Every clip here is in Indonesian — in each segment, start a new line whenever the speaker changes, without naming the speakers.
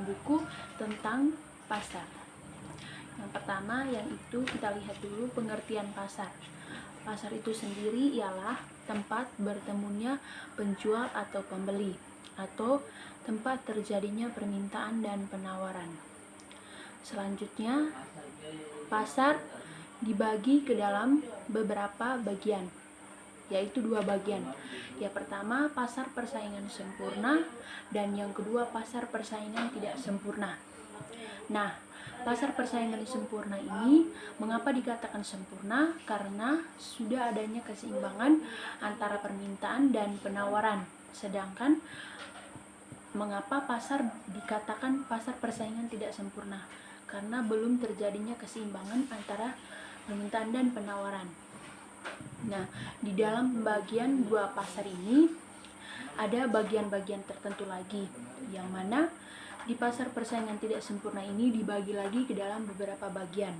Buku tentang pasar. Yang pertama yaitu kita lihat dulu pengertian pasar. Pasar itu sendiri ialah tempat bertemunya penjual atau pembeli, atau tempat terjadinya permintaan dan penawaran. Selanjutnya, pasar dibagi ke dalam beberapa bagian, yaitu 2 bagian. Yang pertama, pasar persaingan sempurna, dan yang kedua, pasar persaingan tidak sempurna. Nah, pasar persaingan sempurna ini mengapa dikatakan sempurna? Karena sudah adanya keseimbangan antara permintaan dan penawaran. Sedangkan mengapa pasar dikatakan pasar persaingan tidak sempurna? Karena belum terjadinya keseimbangan antara permintaan dan penawaran. Nah, di dalam pembagian 2 pasar ini ada bagian-bagian tertentu lagi, yang mana di pasar persaingan tidak sempurna ini dibagi lagi ke dalam beberapa bagian.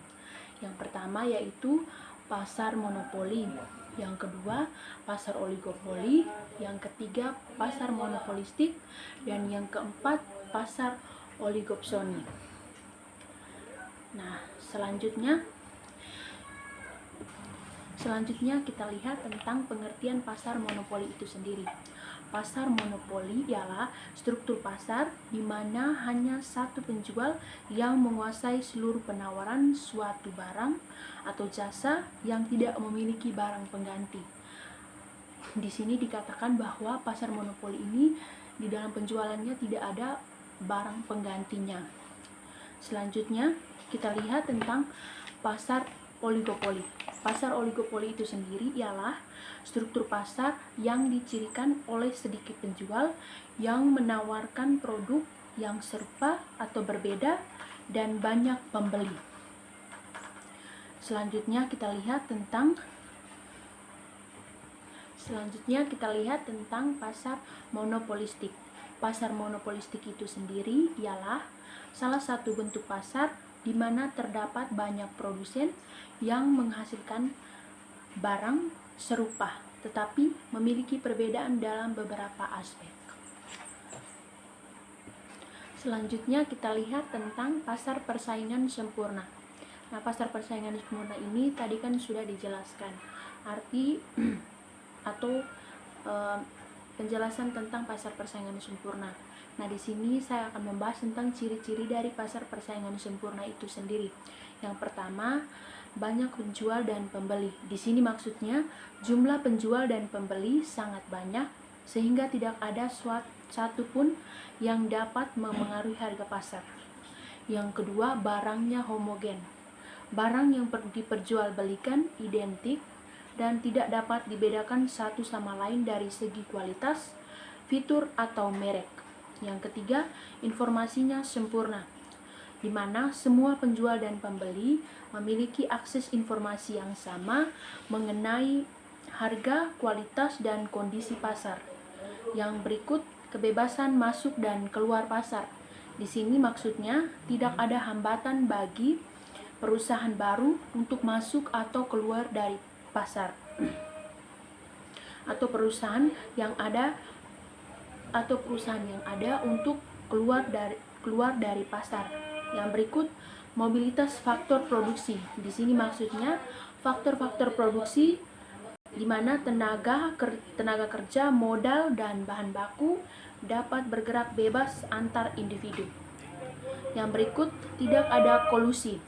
Yang pertama yaitu pasar monopoli, yang kedua pasar oligopoli, yang ketiga pasar monopolistik, dan yang keempat pasar oligopsoni. Nah, Selanjutnya kita lihat tentang pengertian pasar monopoli itu sendiri. Pasar monopoli ialah struktur pasar di mana hanya satu penjual yang menguasai seluruh penawaran suatu barang atau jasa yang tidak memiliki barang pengganti. Di sini dikatakan bahwa pasar monopoli ini di dalam penjualannya tidak ada barang penggantinya. Selanjutnya kita lihat tentang pasar oligopoli. Pasar oligopoli itu sendiri ialah struktur pasar yang dicirikan oleh sedikit penjual yang menawarkan produk yang serupa atau berbeda dan banyak pembeli. Selanjutnya kita lihat tentang pasar monopolistik. Pasar monopolistik itu sendiri ialah salah satu bentuk pasar di mana terdapat banyak produsen yang menghasilkan barang serupa tetapi memiliki perbedaan dalam beberapa aspek. Selanjutnya kita lihat tentang pasar persaingan sempurna. Nah, pasar persaingan sempurna ini tadi kan sudah dijelaskan arti atau penjelasan tentang pasar persaingan sempurna. Nah, di sini saya akan membahas tentang ciri-ciri dari pasar persaingan sempurna itu sendiri. Yang pertama, banyak penjual dan pembeli. Di sini maksudnya jumlah penjual dan pembeli sangat banyak sehingga tidak ada satu pun yang dapat memengaruhi harga pasar. Yang kedua, barangnya homogen. Barang yang diperjualbelikan identik dan tidak dapat dibedakan satu sama lain dari segi kualitas, fitur, atau merek. Yang ketiga, informasinya sempurna, di mana semua penjual dan pembeli memiliki akses informasi yang sama mengenai harga, kualitas, dan kondisi pasar. Yang berikut, kebebasan masuk dan keluar pasar. Di sini maksudnya tidak ada hambatan bagi perusahaan baru untuk masuk atau keluar dari pasar, atau perusahaan yang ada untuk keluar dari pasar. Yang berikut, mobilitas faktor produksi. Di sini maksudnya faktor-faktor produksi di mana tenaga kerja, modal, dan bahan baku dapat bergerak bebas antar individu. Yang berikut, tidak ada kolusi.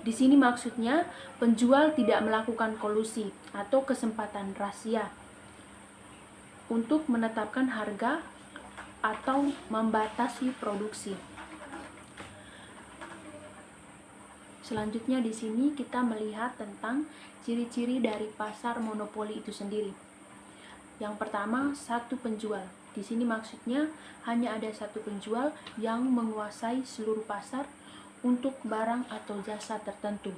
Di sini maksudnya penjual tidak melakukan kolusi atau kesempatan rahasia untuk menetapkan harga atau membatasi produksi. Selanjutnya di sini kita melihat tentang ciri-ciri dari pasar monopoli itu sendiri. Yang pertama, satu penjual. Di sini maksudnya hanya ada satu penjual yang menguasai seluruh pasar untuk barang atau jasa tertentu.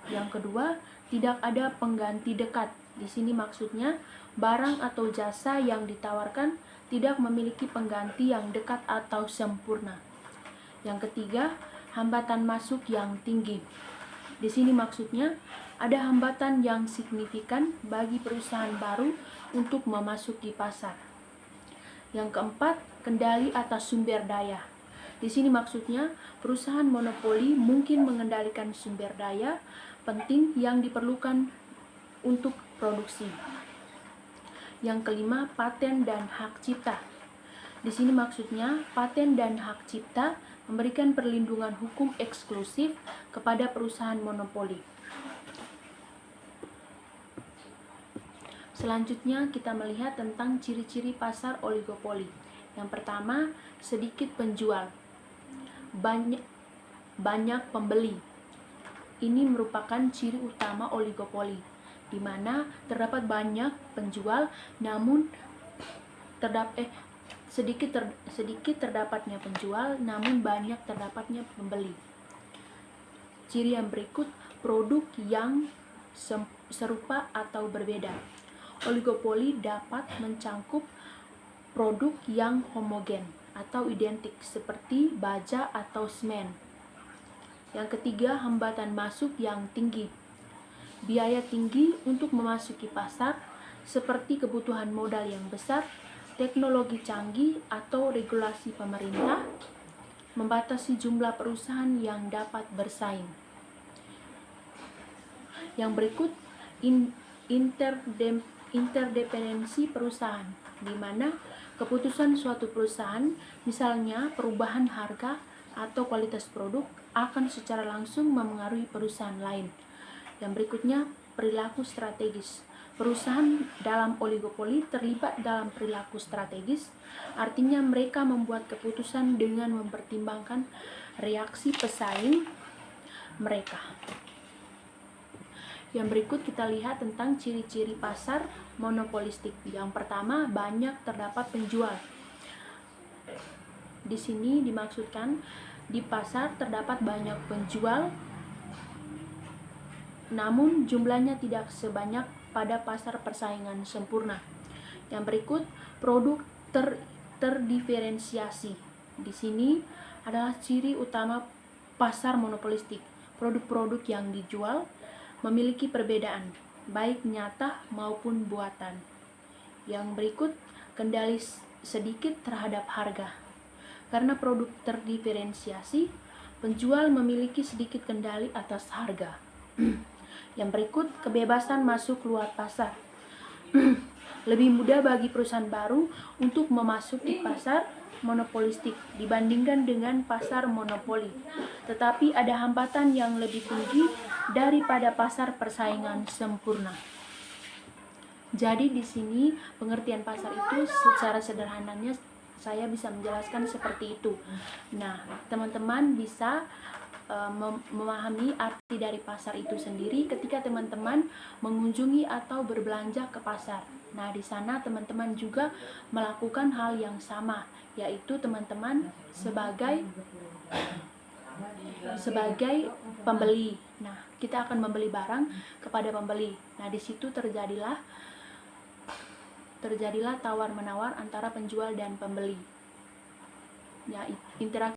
Yang kedua, tidak ada pengganti dekat. Di sini maksudnya barang atau jasa yang ditawarkan tidak memiliki pengganti yang dekat atau sempurna. Yang ketiga, hambatan masuk yang tinggi. Di sini maksudnya ada hambatan yang signifikan bagi perusahaan baru untuk memasuki pasar. Yang keempat, kendali atas sumber daya. Di sini maksudnya perusahaan monopoli mungkin mengendalikan sumber daya penting yang diperlukan untuk produksi. Yang kelima, paten dan hak cipta. Di sini maksudnya paten dan hak cipta memberikan perlindungan hukum eksklusif kepada perusahaan monopoli. Selanjutnya kita melihat tentang ciri-ciri pasar oligopoli. Yang pertama, sedikit penjual, banyak pembeli. Ini merupakan ciri utama oligopoli, di mana terdapat banyak penjual namun sedikit terdapatnya penjual namun banyak terdapatnya pembeli. Ciri yang berikut, produk yang serupa atau berbeda. Oligopoli dapat mencangkup produk yang homogen atau identik seperti baja atau semen. Yang ketiga, hambatan masuk yang tinggi. Biaya tinggi untuk memasuki pasar seperti kebutuhan modal yang besar, teknologi canggih, atau regulasi pemerintah membatasi jumlah perusahaan yang dapat bersaing. Yang berikut, interdependensi perusahaan, di mana keputusan suatu perusahaan, misalnya perubahan harga atau kualitas produk, akan secara langsung memengaruhi perusahaan lain. Yang berikutnya, perilaku strategis. Perusahaan dalam oligopoli terlibat dalam perilaku strategis, artinya mereka membuat keputusan dengan mempertimbangkan reaksi pesaing mereka. Yang berikut kita lihat tentang ciri-ciri pasar monopolistik. Yang pertama, banyak terdapat penjual. Di sini dimaksudkan di pasar terdapat banyak penjual, namun jumlahnya tidak sebanyak pada pasar persaingan sempurna. Yang berikut, produk terdiferensiasi. Di sini adalah ciri utama pasar monopolistik. Produk-produk yang dijual memiliki perbedaan, baik nyata maupun buatan. Yang berikut, kendali sedikit terhadap harga. Karena produk terdiferensiasi, penjual memiliki sedikit kendali atas harga. Yang berikut, kebebasan masuk luar pasar. Lebih mudah bagi perusahaan baru untuk memasuki pasar monopolistik dibandingkan dengan pasar monopoli. Tetapi ada hambatan yang lebih tinggi daripada pasar persaingan sempurna. Jadi di sini pengertian pasar itu secara sederhananya saya bisa menjelaskan seperti itu. Nah, teman-teman bisa memahami arti dari pasar itu sendiri ketika teman-teman mengunjungi atau berbelanja ke pasar. Nah, di sana teman-teman juga melakukan hal yang sama, yaitu teman-teman sebagai pembeli. Nah, kita akan membeli barang kepada pembeli. Nah, di situ terjadilah tawar-menawar antara penjual dan pembeli. Ya, interaksi